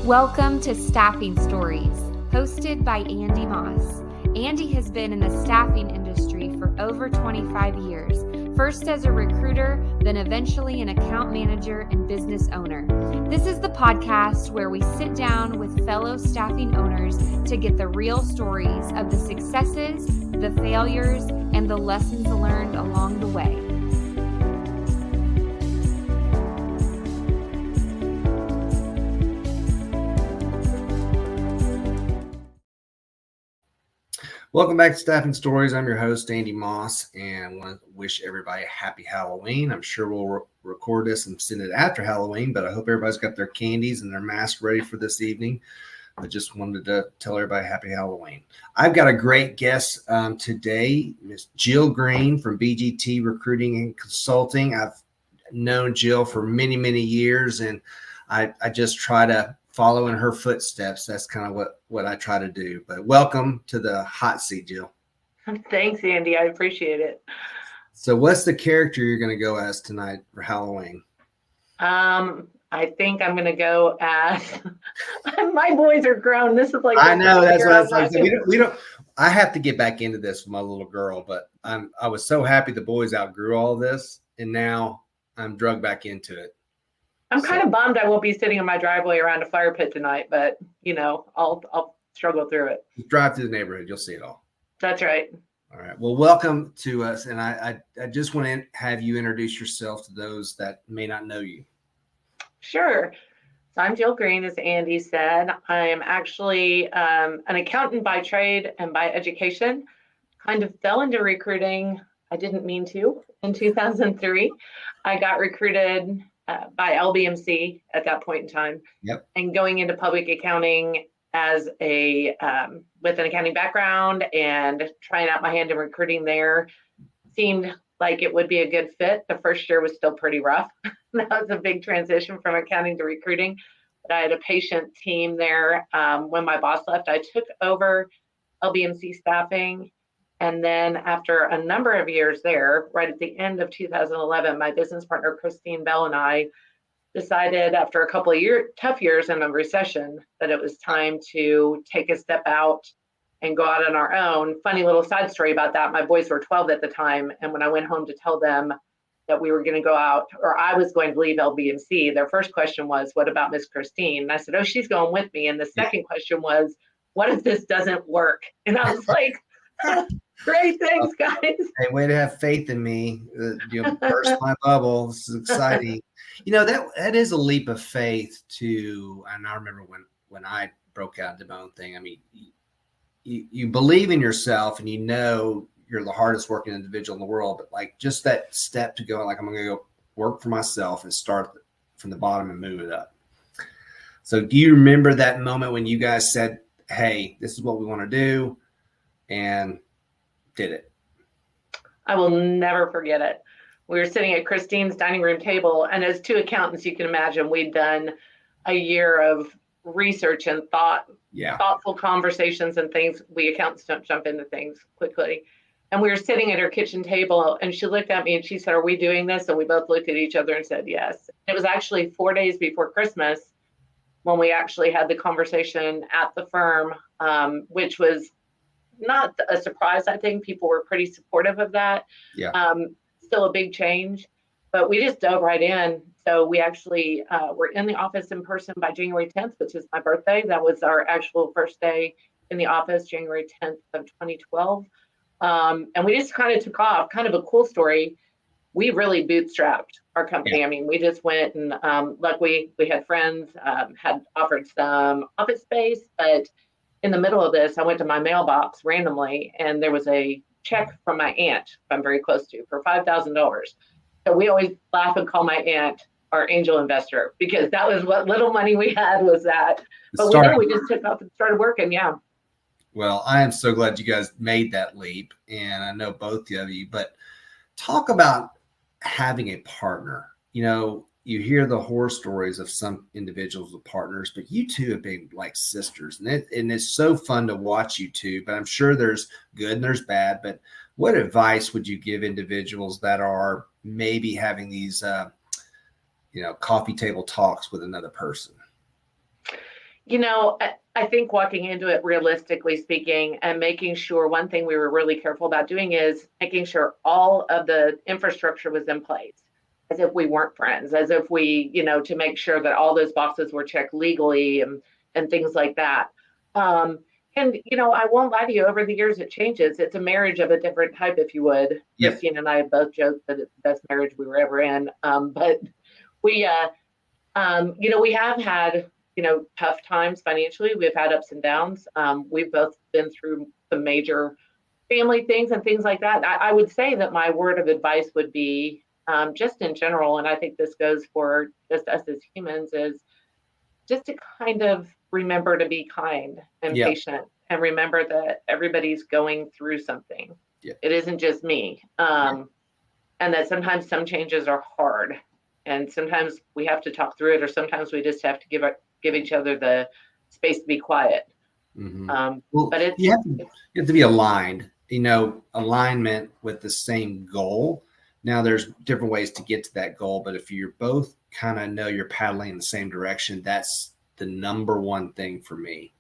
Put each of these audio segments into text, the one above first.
Welcome to Staffing Stories, hosted by Andy Moss. Andy has been in the staffing industry for over 25 years, first as a recruiter, then eventually an account manager and business owner. This is the podcast where we sit down with fellow staffing owners to get the real stories of the successes, the failures, and the lessons learned along the way. Welcome back to Staffing Stories. I'm your host, Andy Moss, and want to wish everybody a happy Halloween. I'm sure we'll record this and send it after Halloween, but I hope everybody's got their candies and their masks ready for this evening. I just wanted to tell everybody happy Halloween. I've got a great guest today, Miss Jill Green from BGT Recruiting Consulting. I've known Jill for many, many years, and I just try to follow in her footsteps. That's kind of what I try to do. But welcome to the hot seat, Jill. Thanks, Andy. I appreciate it. So what's the character you're going to go as tonight for Halloween? I think I'm going to go as my boys are grown. This is like, I know, that's what I was like. We don't, I have to get back into this with my little girl, but I was so happy the boys outgrew all this, and now I'm drugged back into it. I'm kind of bummed I won't be sitting in my driveway around a fire pit tonight, but I'll struggle through it. Just drive through the neighborhood, you'll see it all. That's right. All right. Well, welcome to us, and I just want to have you introduce yourself to those that may not know you. Sure. So I'm Jill Green, as Andy said. I'm actually an accountant by trade and by education. Kind of fell into recruiting. I didn't mean to. In 2003, I got recruited by LBMC at that point in time. Yep. And going into public accounting as with an accounting background and trying out my hand in recruiting there seemed like it would be a good fit. The first year was still pretty rough. That was a big transition from accounting to recruiting. But I had a patient team there. When my boss left, I took over LBMC staffing. And then after a number of years there, right at the end of 2011, my business partner, Christine Bell, and I decided after a couple of tough years in a recession that it was time to take a step out and go out on our own. Funny little side story about that. My boys were 12 at the time. And when I went home to tell them that we were going to go out, or I was going to leave LBMC, their first question was, what about Miss Christine? And I said, oh, she's going with me. And the second question was, what if this doesn't work? And I was like, great, thanks, guys. Hey, way to have faith in me. Burst my bubble. This is exciting. That is a leap of faith and I remember when I broke out into my own thing. I mean, you believe in yourself and you're the hardest working individual in the world, but like just that step to go, like, I'm going to go work for myself and start from the bottom and move it up. So do you remember that moment when you guys said, hey, this is what we want to do, and did it? I will never forget it. We were sitting at Christine's dining room table, and as two accountants, you can imagine we'd done a year of research and thoughtful conversations and things. We accountants don't jump into things quickly. And we were sitting at her kitchen table, and she looked at me and she said, are we doing this? And we both looked at each other and said, yes. It was actually 4 days before Christmas when we actually had the conversation at the firm, which was not a surprise. I think people were pretty supportive of that. Yeah. Still a big change, but we just dove right in. So we actually were in the office in person by January 10th, which is my birthday. That was our actual first day in the office, January 10th of 2012. And we just kind of took off. Kind of a cool story. We really bootstrapped our company. Yeah. I mean, we just went and luckily we had friends, had offered some office space, but in the middle of this, I went to my mailbox randomly, and there was a check from my aunt I'm very close to for $5,000. So we always laugh and call my aunt our angel investor, because that was what little money we had was that. But we just took off and started working. Yeah. Well, I am so glad you guys made that leap, and I know both of you. But talk about having a partner. You hear the horror stories of some individuals with partners, but you two have been like sisters, and it's so fun to watch you two. But I'm sure there's good and there's bad. But what advice would you give individuals that are maybe having these, coffee table talks with another person? I think walking into it realistically speaking and making sure one thing we were really careful about doing is making sure all of the infrastructure was in place as if we weren't friends, as if we, to make sure that all those boxes were checked legally and things like that. I won't lie to you, over the years it changes. It's a marriage of a different type, if you would. Yep. Christine and I have both joked that it's the best marriage we were ever in. But we, we have had, tough times financially. We've had ups and downs. We've both been through some major family things and things like that. I would say that my word of advice would be, just in general, and I think this goes for just us as humans, is just to kind of remember to be kind and patient, and remember that everybody's going through something. It isn't just me. And that sometimes some changes are hard, and sometimes we have to talk through it, or sometimes we just have to give each other the space to be quiet. But you have to be aligned, alignment with the same goal. Now there's different ways to get to that goal, but if you're both kind of know you're paddling in the same direction, that's the number one thing for me.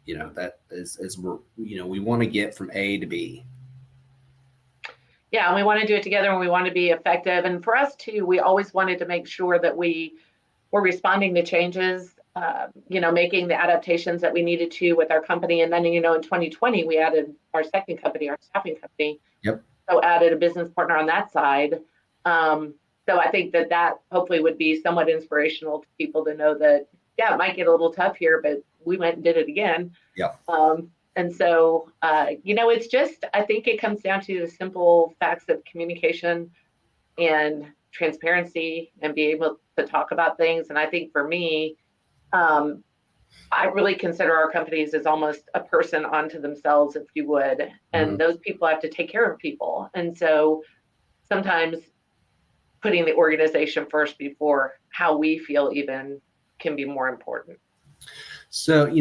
That is we're, we want to get from A to B. Yeah, and we want to do it together, and we want to be effective. And for us too, we always wanted to make sure that we were responding to changes, making the adaptations that we needed to with our company. And then, in 2020, we added our second company, our staffing company. Yep. So added a business partner on that side. So I think that hopefully would be somewhat inspirational to people to know that, it might get a little tough here, but we went and did it again. Yeah. And so, it's just, I think it comes down to the simple facts of communication and transparency and be able to talk about things. And I think for me, I really consider our companies as almost a person unto themselves, if you would. And those people have to take care of people. And so sometimes putting the organization first before how we feel even can be more important. So, I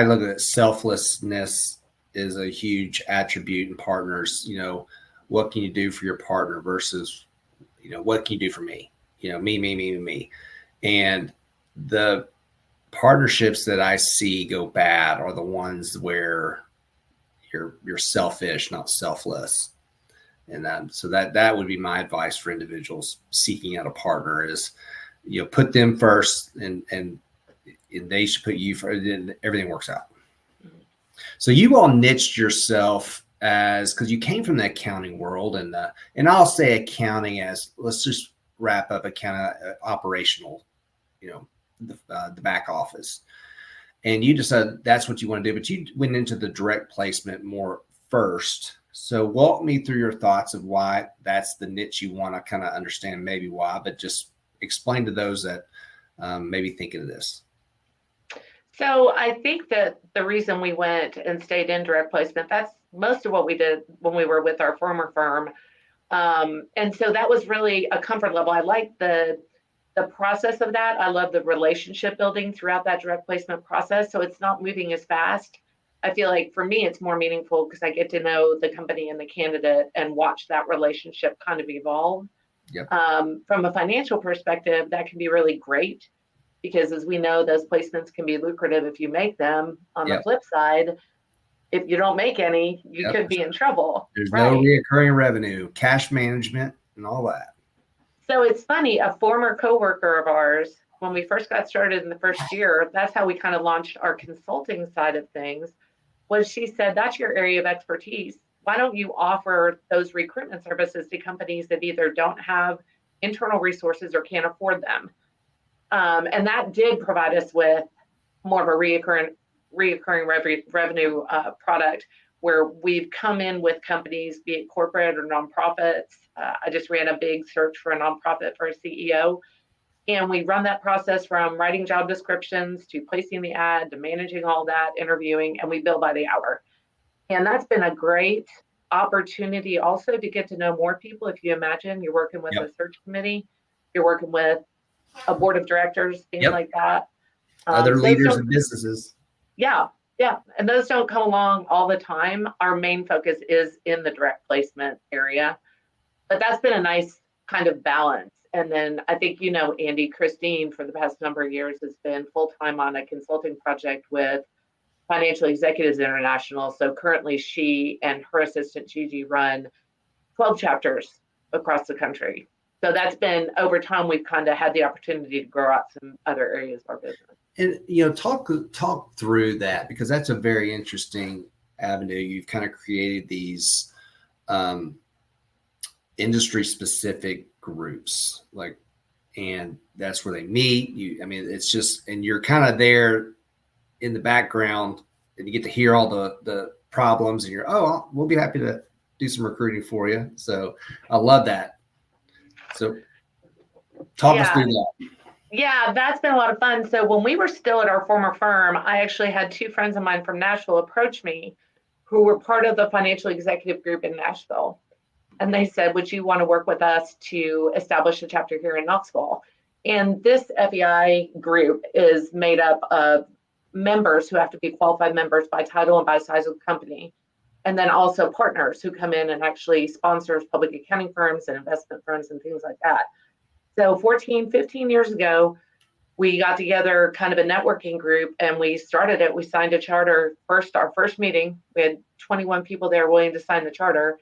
look at it, selflessness is a huge attribute in partners. What can you do for your partner versus, what can you do for me? Me. And the partnerships that I see go bad are the ones where you're selfish, not selfless. And so that would be my advice for individuals seeking out a partner is, put them first and they should put you first, and everything works out. So you all niched yourself because you came from the accounting world, and I'll say accounting as, let's just wrap up accounting, operational, the back office. And you decided that's what you want to do, but you went into the direct placement more first. So walk me through your thoughts of why that's the niche you want to kind of understand, maybe why, but just explain to those that maybe thinking of this. So I think that the reason we went and stayed in direct placement, that's most of what we did when we were with our former firm. And so that was really a comfort level. I like the process of that. I love the relationship building throughout that direct placement process. So it's not moving as fast. I feel like for me, it's more meaningful because I get to know the company and the candidate and watch that relationship kind of evolve. Yep. From a financial perspective, that can be really great because, as we know, those placements can be lucrative if you make them. On the flip side, if you don't make any, you could be in trouble. There's no recurring revenue, cash management, and all that. So it's funny, a former coworker of ours, when we first got started in the first year, that's how we kind of launched our consulting side of things, was she said, that's your area of expertise. Why don't you offer those recruitment services to companies that either don't have internal resources or can't afford them? And that did provide us with more of a reoccurring revenue product, where we've come in with companies, be it corporate or nonprofits. I just ran a big search for a nonprofit for a CEO. And we run that process from writing job descriptions to placing the ad to managing all that, interviewing, and we bill by the hour. And that's been a great opportunity also to get to know more people. If you imagine you're working with a search committee, you're working with a board of directors, things like that. Other leaders of businesses. Yeah. And those don't come along all the time. Our main focus is in the direct placement area. But that's been a nice kind of balance. And then I think, you know, Andy, Christine, for the past number of years, has been full-time on a consulting project with Financial Executives International. So currently she and her assistant Gigi run 12 chapters across the country. So that's been, over time, we've kind of had the opportunity to grow out some other areas of our business. And, you know, talk through that, because that's a very interesting avenue. You've kind of created these industry specific groups, like, and that's where they meet. I mean, it's just, and you're kind of there in the background, and you get to hear all the problems, and we'll be happy to do some recruiting for you. So I love that. So talk us through that. Yeah, that's been a lot of fun. So when we were still at our former firm, I actually had two friends of mine from Nashville approach me who were part of the financial executive group in Nashville. And they said, would you want to work with us to establish a chapter here in Knoxville? And this FEI group is made up of members who have to be qualified members by title and by size of the company. And then also partners who come in and actually sponsors public accounting firms and investment firms and things like that. So 15 years ago, we got together kind of a networking group, and we started it. We signed a charter our first meeting. We had 21 people there willing to sign the charter.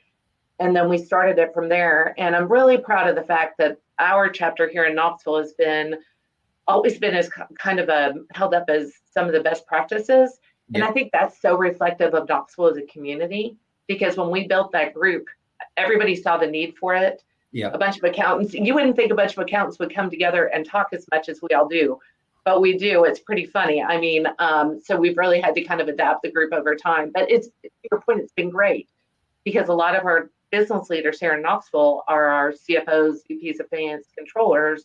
And then we started it from there. And I'm really proud of the fact that our chapter here in Knoxville has always been as kind of held up as some of the best practices. And I think that's so reflective of Knoxville as a community, because when we built that group, everybody saw the need for it. Yeah. A bunch of accountants, you wouldn't think a bunch of accountants would come together and talk as much as we all do, but we do. It's pretty funny. I mean, so we've really had to kind of adapt the group over time, but to your point, it's been great, because a lot of our business leaders here in Knoxville are our CFOs, VPs of finance, controllers,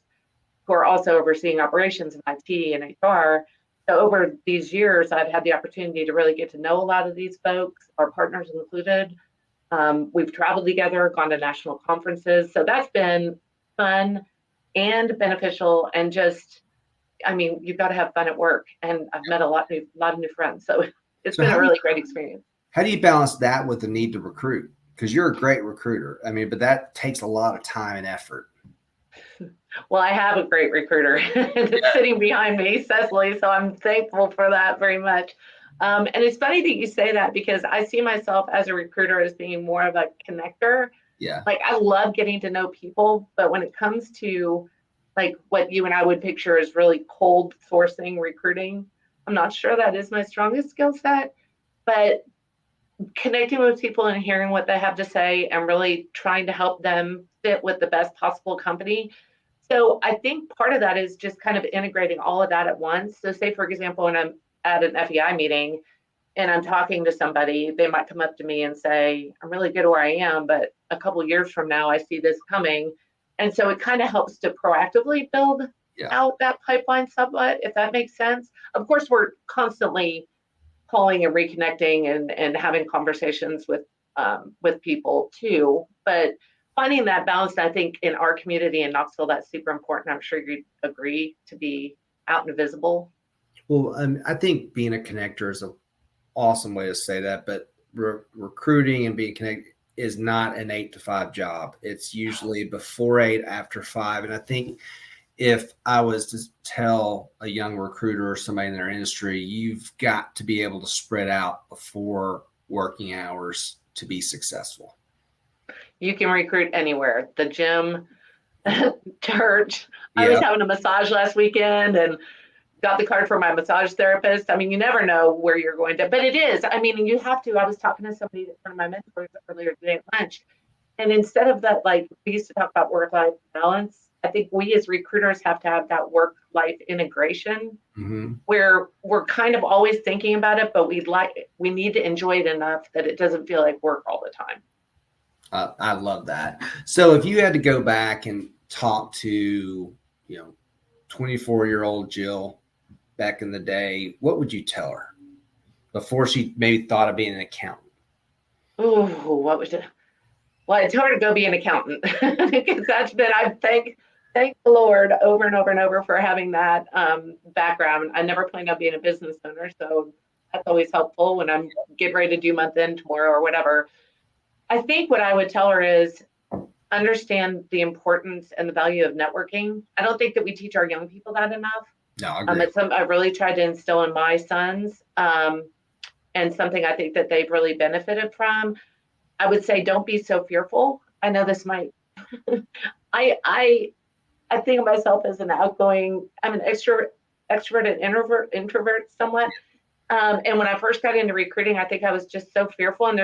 who are also overseeing operations and IT and HR. So over these years, I've had the opportunity to really get to know a lot of these folks, our partners included. We've traveled together, gone to national conferences. So that's been fun and beneficial, and just, I mean, you've got to have fun at work. And I've met a lot of new friends. So it's been a really great experience. How do you balance that with the need to recruit? Because you're a great recruiter. I mean, but that takes a lot of time and effort. Well, I have a great recruiter sitting behind me, Cecily. So I'm thankful for that very much. And it's funny that you say that, because I see myself as a recruiter as being more of a connector. Yeah. Like, I love getting to know people, but when it comes to like what you and I would picture as really cold sourcing recruiting, I'm not sure that is my strongest skill set, but connecting with people and hearing what they have to say and really trying to help them fit with the best possible company. So I think part of that is just kind of integrating all of that at once. So say, for example, when I'm at an FEI meeting and I'm talking to somebody, they might come up to me and say, I'm really good where I am, but a couple of years from now, I see this coming. And so it kind of helps to proactively build out that pipeline somewhat, if that makes sense. Of course, we're constantly calling and reconnecting and having conversations with people too, but finding that balance, I think, in our community in Knoxville, that's super important. I'm sure you'd agree, to be out and visible. Well, I think being a connector is an awesome way to say that, but recruiting and being connected is not an 8 to 5 job. It's usually before 8, after 5. And I think if I was to tell a young recruiter or somebody in their industry, you've got to be able to spread out before working hours to be successful. You can recruit anywhere, the gym, church. I was having a massage last weekend and got the card for my massage therapist. I mean, you never know where you're going to, but it is. I mean, you have to. I was talking to somebody, one of my mentors earlier today at lunch, and instead of that, like, we used to talk about work-life balance, I think we as recruiters have to have that work-life integration, where we're kind of always thinking about it, but we need to enjoy it enough that it doesn't feel like work all the time. I love that. So if you had to go back and talk to, 24-year-old Jill back in the day, what would you tell her before she maybe thought of being an accountant? Oh, what would you? Well, I told her to go be an accountant, because that's been, I thank the Lord over and over and over for having that background. I never planned on being a business owner, so that's always helpful when I'm getting ready to do month end tomorrow or whatever. I think what I would tell her is, understand the importance and the value of networking. I don't think that we teach our young people that enough. No, I agree. It's something I've really tried to instill in my sons, and something I think that they've really benefited from. I would say, don't be so fearful. I know this might, I think of myself as an outgoing, I'm an extrovert and introvert somewhat. And when I first got into recruiting, I think I was just so fearful. And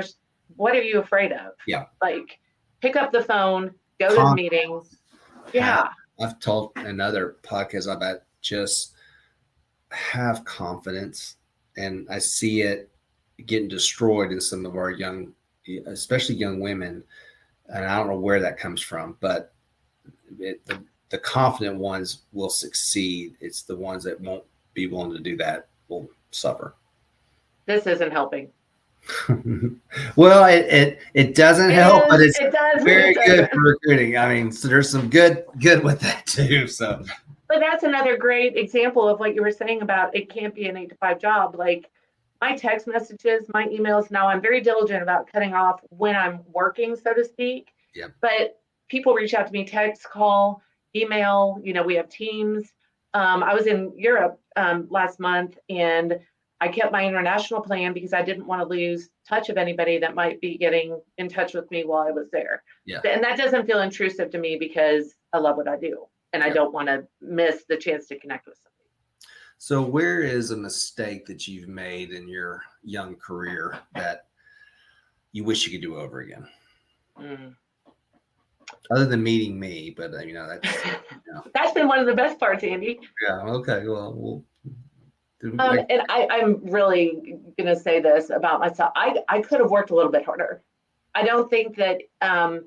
what are you afraid of? Yeah. Like, pick up the phone, go to the meeting. Yeah. I've told in other podcasts about just have confidence, and I see it getting destroyed in some of our young, especially young women. And I don't know where that comes from, but the confident ones will succeed. It's the ones that won't be willing to do that will suffer. This isn't helping. Well, it doesn't help, but it's very good for recruiting. I mean, so there's some good with that too. So, but that's another great example of what you were saying about it can't be an 8-to-5 job. Like my text messages, my emails. Now I'm very diligent about cutting off when I'm working, so to speak. Yeah. But people reach out to me, text, call, email. We have Teams. I was in Europe last month, and I kept my international plan because I didn't want to lose touch of anybody that might be getting in touch with me while I was there. Yeah. And that doesn't feel intrusive to me because I love what I do, and I don't want to miss the chance to connect with somebody. So where is a mistake that you've made in your young career that you wish you could do over again? Other than meeting me, but that's that's been one of the best parts, Andy. Yeah. Okay. Well, and I'm really gonna say this about myself. I could have worked a little bit harder. I don't think that I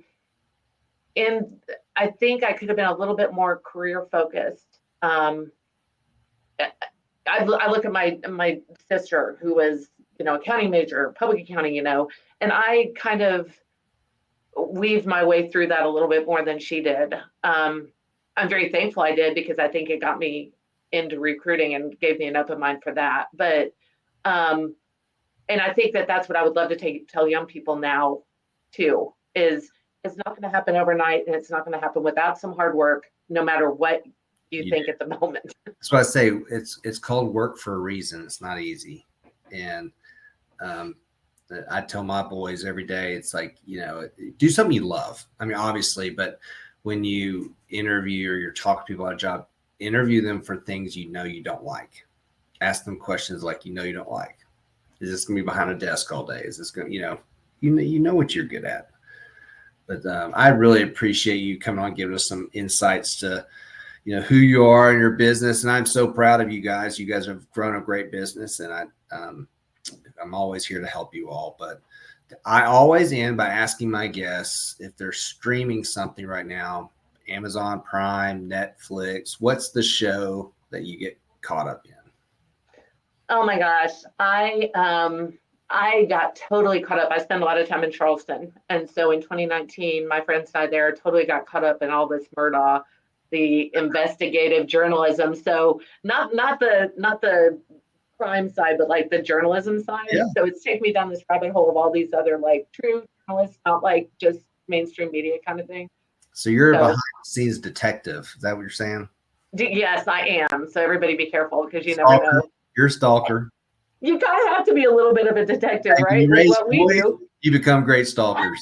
think I could have been a little bit more career focused. I look at my sister, who was accounting major, public accounting, and I kind of weaved my way through that a little bit more than she did. I'm very thankful I did, because I think it got me into recruiting and gave me an open mind for that. But and I think that that's what I would love to tell young people now too, is it's not going to happen overnight, and it's not going to happen without some hard work, no matter what you think at the moment. That's why I say it's called work for a reason. It's not easy. And I tell my boys every day, it's like, do something you love. I mean, obviously, but when you interview or you're talking to people about a job, interview them for things you don't like. Ask them questions like you don't like. Is this going to be behind a desk all day? Is this going to, you know what you're good at. But I really appreciate you coming on, giving us some insights to, who you are in your business. And I'm so proud of you guys. You guys have grown a great business, and I'm always here to help you all. But I always end by asking my guests if they're streaming something right now, Amazon Prime, Netflix, what's the show that you get caught up in? Oh my gosh. I got totally caught up. I spent a lot of time in Charleston. And so in 2019, my friends and I there totally got caught up in all this Murdaugh, the investigative journalism. So not the crime side, but like the journalism side. Yeah. So it's taken me down this rabbit hole of all these other like true journalists, not like just mainstream media kind of thing. So you're a behind the scenes detective. Is that what you're saying? Yes, I am. So everybody be careful, because you never know. You're a stalker. You kind of have to be a little bit of a detective, right? Like what we do. You become great stalkers.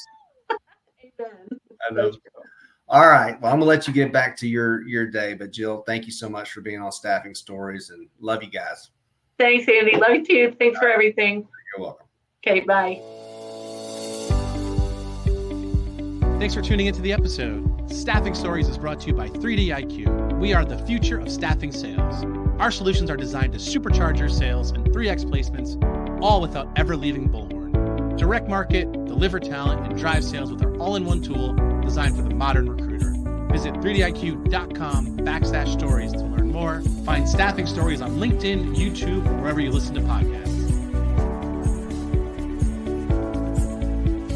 Amen. I know. All right. Well, I'm going to let you get back to your day. But Jill, thank you so much for being on Staffing Stories, and love you guys. Thanks, Andy. Love you too. Thanks for everything. You're welcome. Okay, bye. Thanks for tuning into the episode. Staffing Stories is brought to you by 3D-IQ. We are the future of staffing sales. Our solutions are designed to supercharge your sales and 3x placements, all without ever leaving Bullhorn. Direct market, deliver talent, and drive sales with our all-in-one tool designed for the modern recruiter. Visit 3diq.com/stories to learn more. Find Staffing Stories on LinkedIn, YouTube, or wherever you listen to podcasts.